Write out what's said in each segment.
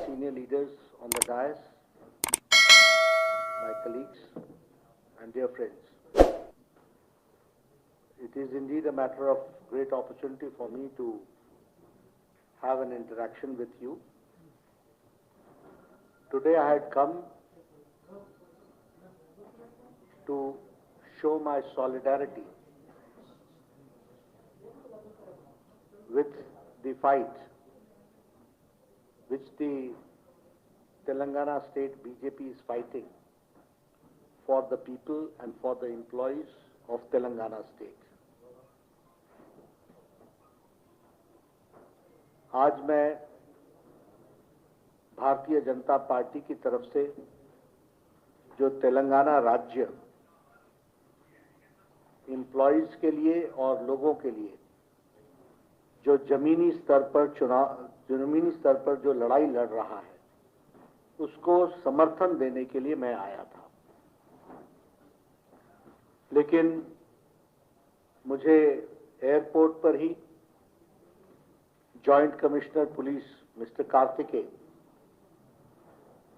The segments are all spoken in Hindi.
senior leaders on the dais, my colleagues and dear friends. It is indeed a matter of great opportunity for me to have an interaction with you. Today I had come to show my solidarity with the fight which the Telangana state BJP is fighting for the people and for the employees of Telangana state. आज मैं भारतीय जनता पार्टी की तरफ से जो तेलंगाना राज्य एम्प्लॉइज के लिए और लोगों के लिए जो जमीनी स्तर पर जो लड़ाई लड़ रहा है उसको समर्थन देने के लिए मैं आया था। लेकिन मुझे एयरपोर्ट पर ही joint commissioner police mister Kartikeya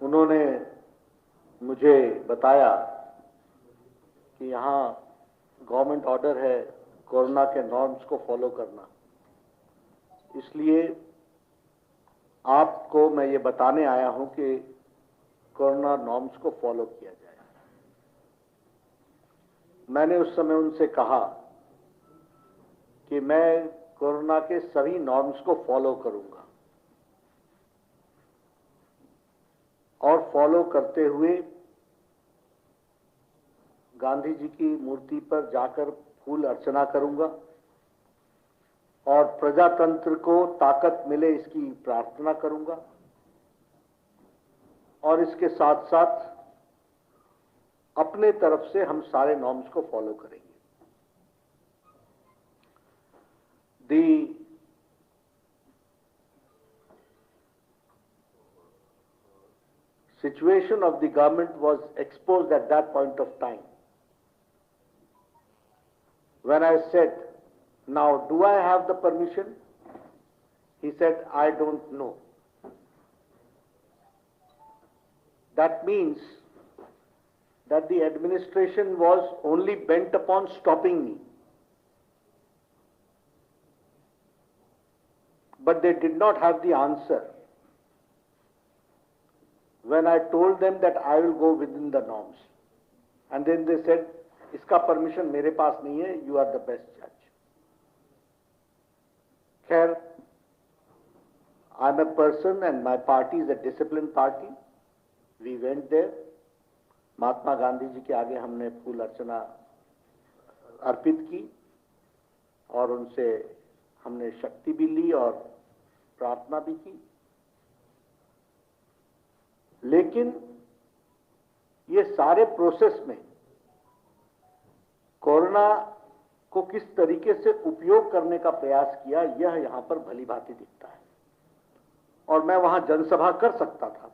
उन्होंने मुझे बताया कि यहाँ गवर्नमेंट ऑर्डर है कोरोना के नॉर्म्स को फॉलो करना, इसलिए आपको मैं ये बताने आया हूं कि कोरोना नॉर्म्स को फॉलो किया जाए। मैंने उस समय उनसे कहा कि मैं कोरोना के सभी नॉर्म्स को फॉलो करूंगा और फॉलो करते हुए गांधी जी की मूर्ति पर जाकर फूल अर्चना करूंगा और प्रजातंत्र को ताकत मिले इसकी प्रार्थना करूंगा और इसके साथ साथ अपने तरफ से हम सारे नॉर्म्स को फॉलो करेंगे। The situation of the government was exposed at that point of time. When I said, now do I have the permission? He said, I don't know. That means that the administration was only bent upon stopping me. But they did not have the answer when I told them that I will go within the norms. And then they said, iska permission mere paas nahi hai, you are the best judge. Khair, I'm a person and my party is a disciplined party. We went there. Mahatma Gandhi ji के आगे हमने फूल अर्चना अर्पित की और उनसे हमने शक्ति भी ली और प्रार्थना भी की। लेकिन ये सारे प्रोसेस में कोरोना को किस तरीके से उपयोग करने का प्रयास किया यह यहां पर भली भांति दिखता है। और मैं वहां जनसभा कर सकता था,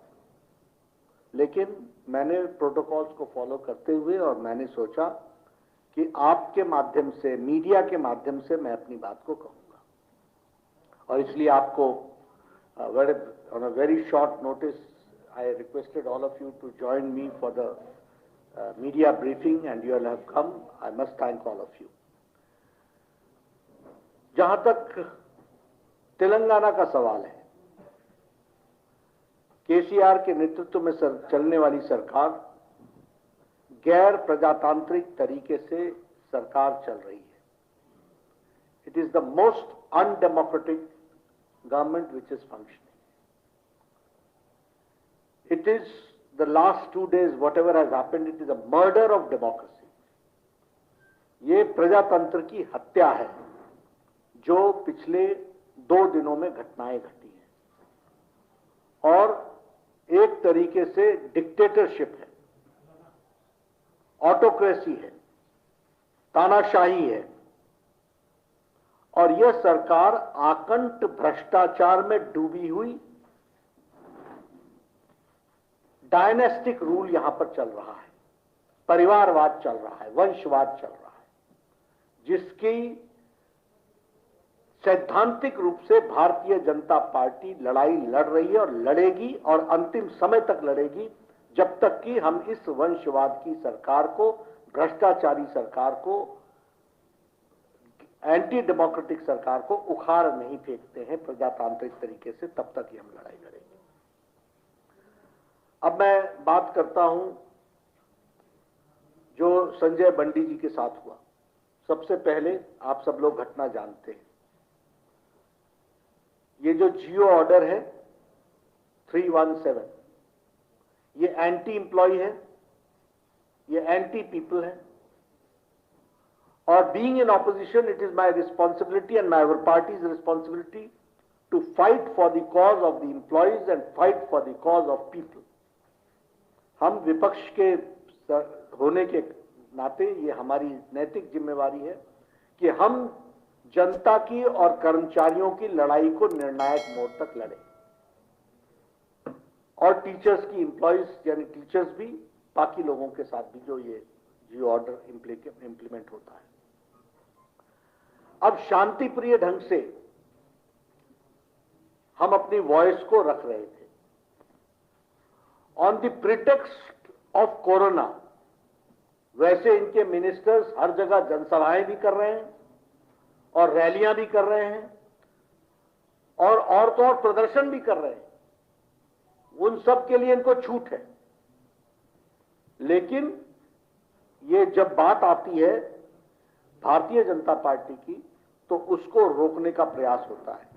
लेकिन मैंने प्रोटोकॉल्स को फॉलो करते हुए और मैंने सोचा कि आपके माध्यम से, मीडिया के माध्यम से मैं अपनी बात को कहूंगा और इसलिए आपको on a very short notice I requested all of you to join me for the media briefing and you all have come. I must thank all of you. जहां तक तेलंगाना का सवाल है, केसीआर के नेतृत्व में चलने वाली सरकार गैर प्रजातांत्रिक तरीके से सरकार चल रही है। It is the most undemocratic government which is functioning. It is the last 2 days, whatever has happened, it is a murder of democracy. ये प्रजातंत्र की हत्या है जो पिछले 2 दिनों में घटनाएं घटी हैं और एक तरीके से डिक्टेटरशिप है, ऑटोक्रेसी है, तानाशाही है और यह सरकार आकंठ भ्रष्टाचार में डूबी हुई डायनेस्टिक रूल यहां पर चल रहा है, परिवारवाद चल रहा है, वंशवाद चल रहा है, जिसकी सैद्धांतिक रूप से भारतीय जनता पार्टी लड़ाई लड़ रही है और लड़ेगी और अंतिम समय तक लड़ेगी, जब तक कि हम इस वंशवाद की सरकार को, भ्रष्टाचारी सरकार को, एंटी डेमोक्रेटिक सरकार को उखाड़ नहीं फेंकते हैं प्रजातांत्रिक तरीके से, तब तक ही हम लड़ाई लड़ेंगे। अब मैं बात करता हूं जो संजय बंडी जी के साथ हुआ। सबसे पहले आप सब लोग घटना जानते हैं। ये जो जियो ऑर्डर है 317, ये एंटी इंप्लॉय है, ये एंटी पीपल है, और being in opposition it is my responsibility and my party's responsibility to fight for the cause of the employees and fight for the cause of people. हम विपक्ष के होने के नाते ये हमारी नैतिक जिम्मेवारी है कि हम जनता की और कर्मचारियों की लड़ाई को निर्णायक मोड़ तक लड़ें, और टीचर्स की, एम्प्लॉयज यानी टीचर्स भी, बाकी लोगों के साथ भी जो ये जियो ऑर्डर इंप्लीमेंट होता है। अब शांति प्रिय ढंग से हम अपनी वॉइस को रख रहे थे। On the pretext of corona, वैसे इनके मिनिस्टर्स हर जगह जनसभाएं भी कर रहे हैं और रैलियां भी कर रहे हैं और तो और प्रदर्शन भी कर रहे हैं। उन सब के लिए इनको छूट है, लेकिन ये जब बात आती है भारतीय जनता पार्टी की, तो उसको रोकने का प्रयास होता है।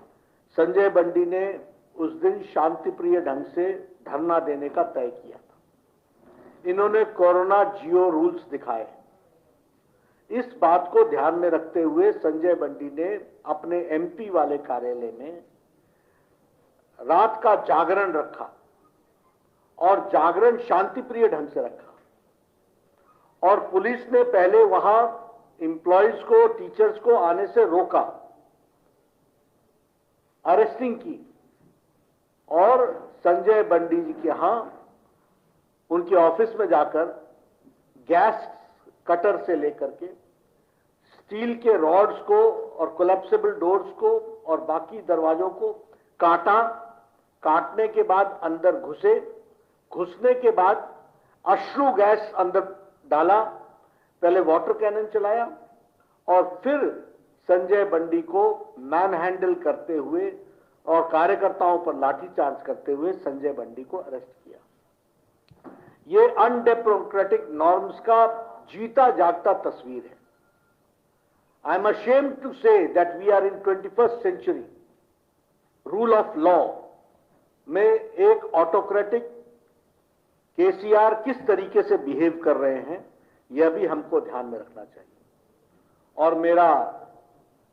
संजय बंडी ने उस दिन शांतिप्रिय ढंग से धरना देने का तय किया था। इन्होंने कोरोना जियो रूल्स दिखाए। इस बात को ध्यान में रखते हुए संजय बंडी ने अपने एमपी वाले कार्यालय में रात का जागरण रखा, और जागरण शांतिप्रिय ढंग से रखा, और पुलिस ने पहले वहां एम्प्लॉयज को, टीचर्स को आने से रोका, अरेस्टिंग की, और संजय बंडी जी के यहां उनके ऑफिस में जाकर गैस कटर से लेकर के स्टील के रॉड्स को और कोलैप्सिबल डोर्स को और बाकी दरवाजों को काटा। काटने के बाद अंदर घुसने के बाद अश्रु गैस अंदर डाला, पहले वाटर कैनन चलाया, और फिर संजय बंडी को मैन हैंडल करते हुए और कार्यकर्ताओं पर लाठीचार्ज करते हुए संजय बंडी को अरेस्ट किया। ये अनडेमोक्रेटिक नॉर्म्स का जीता जागता तस्वीर है। I am ashamed to say that we are in 21st century. Rule of law में एक ऑटोक्रेटिक केसीआर किस तरीके से बिहेव कर रहे हैं, यह भी हमको ध्यान में रखना चाहिए। और मेरा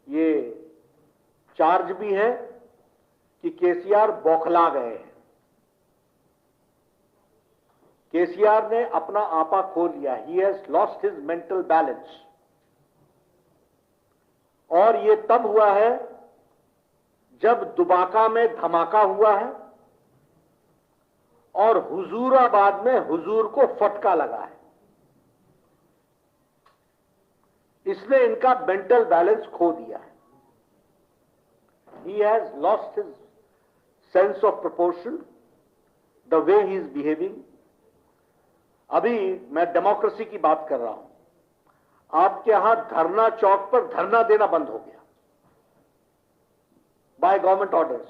ये चार्ज भी है कि केसीआर बौखला गए हैं। केसीआर ने अपना आपा खो लिया। He has lost his mental balance. और ये तब हुआ है जब दुबाका में धमाका हुआ है और हुजूराबाद में हुजूर को फटका लगा है। इसने इनका मेंटल बैलेंस खो दिया है। He has lost his sense of proportion, the way he is behaving. अभी मैं डेमोक्रेसी की बात कर रहा हूं। आपके यहां धरना चौक पर धरना देना बंद हो गया by government orders,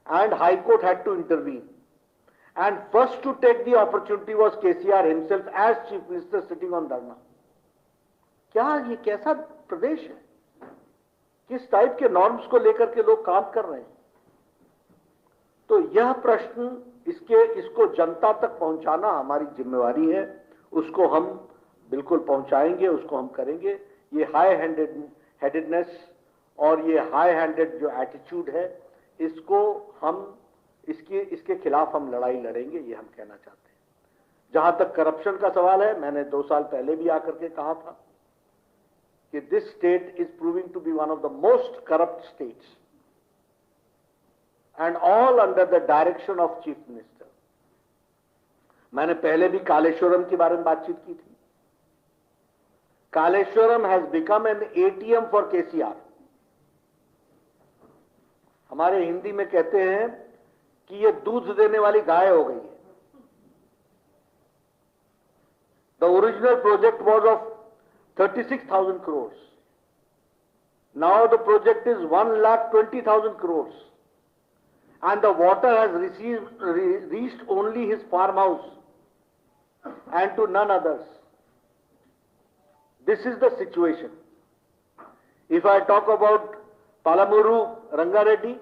and High Court had to intervene. And first to take the opportunity was KCR himself as Chief Minister sitting on dharna. क्या ये कैसा प्रदेश है? किस टाइप के नॉर्म्स को लेकर के लोग काम कर रहे हैं? तो यह प्रश्न इसको जनता तक पहुंचाना हमारी जिम्मेवारी है। उसको हम बिल्कुल पहुंचाएंगे, उसको हम करेंगे। ये हाई हेडेडनेस और ये हाई हैंडेड जो एटीट्यूड है, इसको हम इसके खिलाफ हम लड़ाई लड़ेंगे, ये हम कहना चाहते हैं। जहां तक करप्शन का सवाल है, मैंने 2 साल पहले भी आकर के कहा था कि this state is proving to be one of the most corrupt states, and all under the direction of chief minister. मैंने पहले भी कालेश्वरम के बारे में बातचीत की थी। Kaleshwaram has become an ATM for KCR. हमारे हिंदी में कहते हैं कि ये दूध देने वाली गाय हो गई है। The original project was of 36,000 crores. Now the project is 1,20,000 crores. And the water has reached only his farmhouse and to none others. This is the situation. If I talk about Palamuru Rangareddy,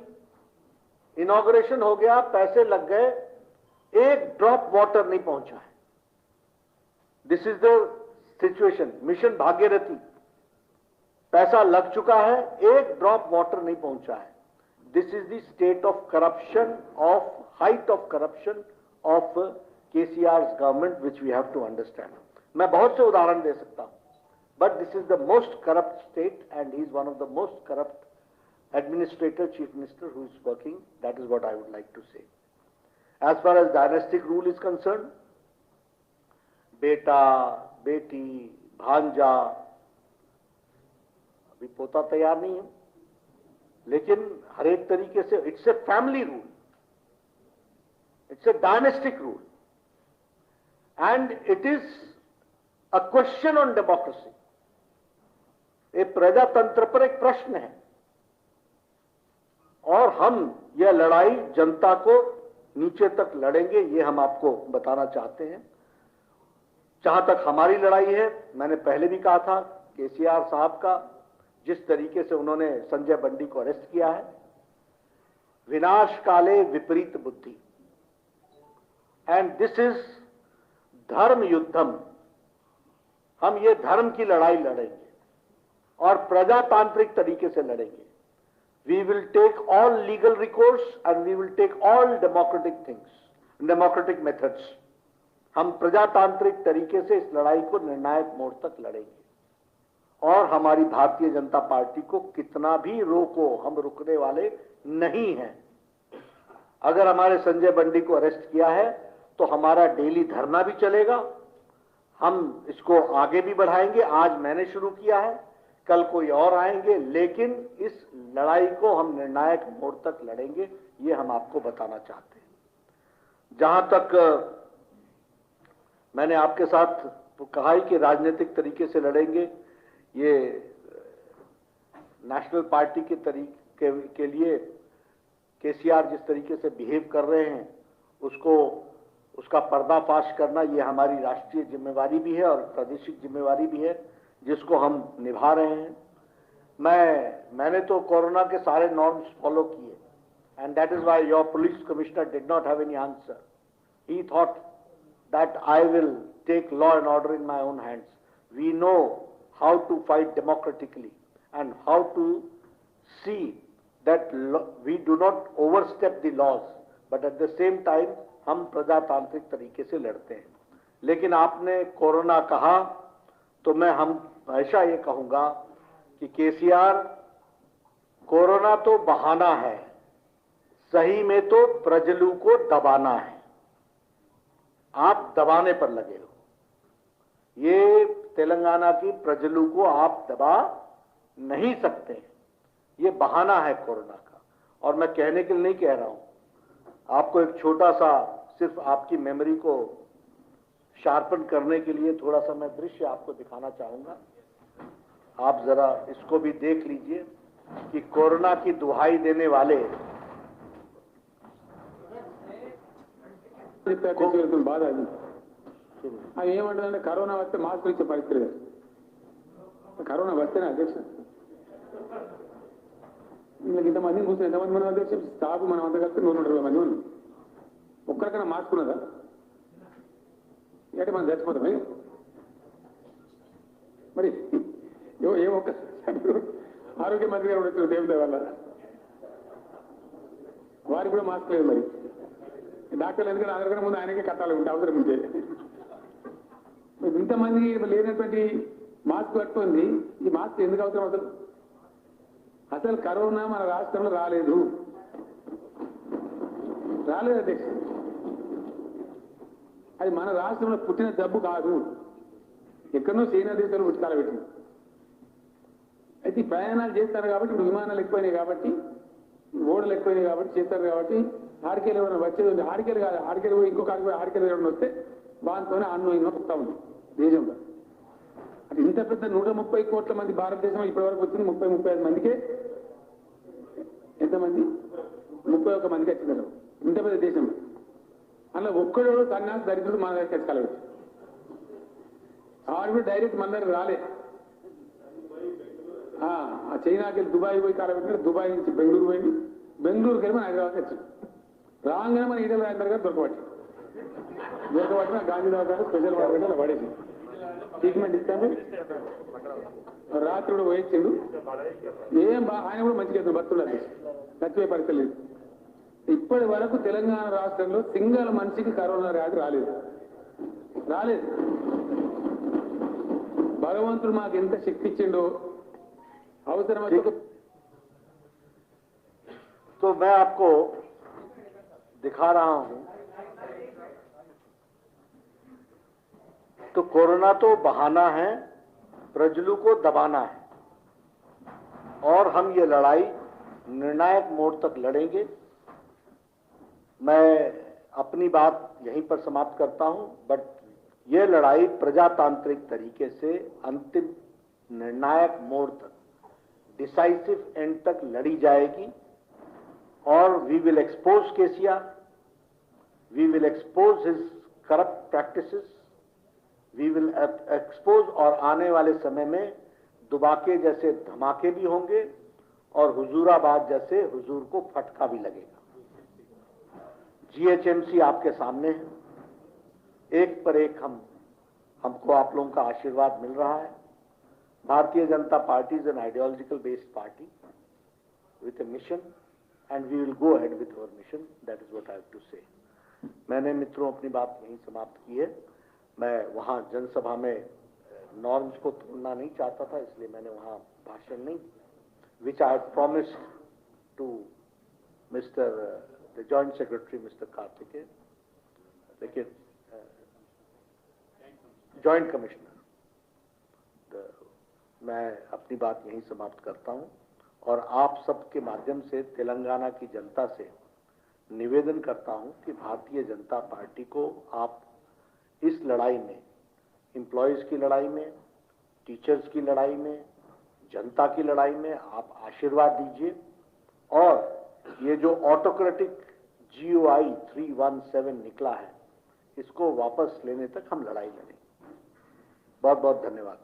inauguration हो गया, पैसे लग गए, एक ड्रॉप वाटर नहीं पहुंचा है. This is the situation. Mission Bhagirathi, पैसा लग चुका है, एक ड्रॉप वाटर नहीं पहुंचा है. This is the state of corruption, of height of corruption of KCR's government, which we have to understand. मैं बहुत से उदाहरण दे सकता हूं, but this is the most corrupt state, and he is one of the most corrupt administrator, chief minister who is working. That is what I would like to say. As far as dynastic rule is concerned, बेटा, बेटी, भांजा, अभी पोता तैयार नहीं है, लेकिन हर एक तरीके से it's a family rule, it's a dynastic rule, and it is a question on democracy. ये प्रजातंत्र पर एक प्रश्न है, और हम यह लड़ाई जनता को नीचे तक लड़ेंगे, ये हम आपको बताना चाहते हैं. जहां तक हमारी लड़ाई है, मैंने पहले भी कहा था, केसीआर साहब का जिस तरीके से उन्होंने संजय बंडी को अरेस्ट किया है, विनाश काले विपरीत बुद्धि, एंड दिस इज धर्म युद्धम. हम ये धर्म की लड़ाई लड़ेंगे और प्रजातांत्रिक तरीके से लड़ेंगे. We will take all legal recourse and we will take all democratic things, democratic methods. हम प्रजातांत्रिक तरीके से इस लड़ाई को निर्णायक मोड़ तक लड़ेंगे, और हमारी भारतीय जनता पार्टी को कितना भी रोको, हम रुकने वाले नहीं हैं. अगर हमारे संजय बंडी को अरेस्ट किया है तो हमारा डेली धरना भी चलेगा, हम इसको आगे भी बढ़ाएंगे. आज मैंने शुरू किया है, कल कोई और आएंगे, लेकिन इस लड़ाई को हम निर्णायक मोड़ तक लड़ेंगे, ये हम आपको बताना चाहते हैं. जहां तक मैंने आपके साथ तो कहा ही कि राजनीतिक तरीके से लड़ेंगे, ये नेशनल पार्टी के तरीके के लिए केसीआर जिस तरीके से बिहेव कर रहे हैं, उसका पर्दाफाश करना, ये हमारी राष्ट्रीय जिम्मेवारी भी है और प्रादेशिक जिम्मेवारी भी है, जिसको हम निभा रहे हैं. मैंने तो कोरोना के सारे नॉर्म्स फॉलो किए, and that is why your police commissioner did not have any answer. He thought that I will take law and order in my own hands. We know how to fight democratically and how to see that we do not overstep the laws, but at the same time हम प्रजातांत्रिक तरीके से लड़ते हैं. लेकिन आपने कोरोना कहा तो मैं हमेशा ये कहूंगा कि केसीआर, कोरोना तो बहाना है, सही में तो प्रजलू को दबाना है. आप दबाने पर लगे हो. ये तेलंगाना की प्रजलू को आप दबा नहीं सकते. ये बहाना है कोरोना का, और मैं कहने के लिए नहीं कह रहा हूं. आपको एक छोटा सा, सिर्फ आपकी मेमोरी को शार्पन करने के लिए थोड़ा सा मैं दृश्य आपको दिखाना चाहूंगा. आप जरा इसको भी देख लीजिए कि कोरोना की दुहाई देने वाले బాధ అది. అది ఏమంటుందంటే కరోనా వస్తే మాస్క్ ఇచ్చే పరిస్థితి లేదు. కరోనా వస్తేనే అధ్యక్ష ఇంతమందిని కూర్చొని ఎంతమంది మనం అధ్యక్ష స్టాఫ్ మనం అంతా కలిసి 120 మంది ఉన్నాం. ఒక్కరికైనా మాస్క్ ఉన్నదా? అంటే మనం చచ్చిపోతామే. మరి ఏ ఒక్క ఆరోగ్య మంత్రి గారు ఉండొచ్చు దేవుడి వల్ల, వారికి కూడా మాస్క్ లేదు. మరి డాక్టర్లు ఎందుకంటే అందరికన్నా ముందు ఆయనకే కట్టాలి ఉంటే అవసరం ఉంటే. ఇంతమంది లేనటువంటి మాస్క్ కట్టుకుంది. ఈ మాస్క్ ఎందుకు అవసరం? అసలు కరోనా మన రాష్ట్రంలో రాలేదు అధ్యక్ష. అది మన రాష్ట్రంలో పుట్టిన జబ్బు కాదు, ఎక్కడో చైనా దేశంలో పుట్టుకాల పెట్టింది. అయితే ప్రయాణాలు చేస్తారు కాబట్టి ఇప్పుడు విమానాలు ఎక్కువైనాయి కాబట్టి ఓడలు ఎక్కువైనాయి కాబట్టి చేస్తారు కాబట్టి ఆడికెళ్ళి ఏమైనా వచ్చేది ఉంది. ఆడికెళ్ళి కాదు, ఆడికెళ్ళి పోయి ఇంకొక ఆడికి పోయి ఆడికెళ్ళి ఏమైనా వస్తే దాంతోనే అన్నం ఇన్నం వస్తూ ఉంది దేశంలో. అంటే ఇంత పెద్ద 130 కోట్ల మంది భారతదేశంలో ఇప్పటివరకు వచ్చింది 35 మందికే. ఎంతమంది? 31 మందికి వచ్చింది ఇంత పెద్ద దేశంలో. అలా ఒక్కడో సన్యాసి దరిద్రుడు మన దగ్గర కలవచ్చు. ఆడు కూడా డైరెక్ట్ మన దగ్గర రాలే. ఆ చైనాకి వెళ్ళి దుబాయ్ పోయి కాలబెట్టిన, దుబాయ్ నుంచి బెంగళూరు పోయింది, బెంగళూరుకి వెళ్ళి మన హైదరాబాద్కి వచ్చింది. రాగానే మన ఈటల రాజేందర్ గారు దొరకబట్టిన గాంధీరావు గారు స్పెషల్ వాటర్ పడేసి ట్రీట్మెంట్ ఇస్తాను. రాత్రి కూడా పోయించిండు. ఆయన కూడా మంచిగా బతుకున్నారు, చచ్చిపోయే పరిస్థితి లేదు. ఇప్పటి వరకు తెలంగాణ రాష్ట్రంలో సింగల్ మనిషికి కరోనా వ్యాధి రాలేదు. భగవంతుడు మాకు ఎంత శక్తి ఇచ్చిండో అవసరమైతే. तो मैं आपको दिखा रहा हूं, तो कोरोना तो बहाना है, प्रजलू को दबाना है, और हम ये लड़ाई निर्णायक मोड़ तक लड़ेंगे। मैं अपनी बात यहीं पर समाप्त करता हूं, बट ये लड़ाई प्रजातांत्रिक तरीके से अंतिम निर्णायक मोड़ तक, डिसाइसिव एंड तक लड़ी जाएगी। और we will expose KCR, we will expose his corrupt practices, we will expose, और आने वाले समय में दुबाके जैसे धमाके भी होंगे और हुजूराबाद जैसे हुजूर को फटका भी लगेगा। जीएचएमसी आपके सामने है, एक पर एक हमको आप लोगों का आशीर्वाद मिल रहा है। Bharatiya Janata party is an ideological based party with A mission, and we will go ahead with our mission. That is what I have to say. मैंने मित्रों अपनी बात यहीं समाप्त की है। मैं वहाँ जनसभा में नॉर्म्स को तोड़ना नहीं चाहता था, इसलिए मैंने वहाँ भाषण नहीं, which I had promised to Mr. the Joint Secretary Mr. Karthikeyan, लेकिन Joint Commissioner, मैं अपनी बात यहीं समाप्त करता हूँ और आप सबके माध्यम से तेलंगाना की जनता से निवेदन करता हूं कि भारतीय जनता पार्टी को आप इस लड़ाई में, एम्प्लॉयज की लड़ाई में, टीचर्स की लड़ाई में, जनता की लड़ाई में आप आशीर्वाद दीजिए। और ये जो ऑटोक्रेटिक GOI 317 निकला है, इसको वापस लेने तक हम लड़ाई लड़ेंगे। बहुत बहुत धन्यवाद।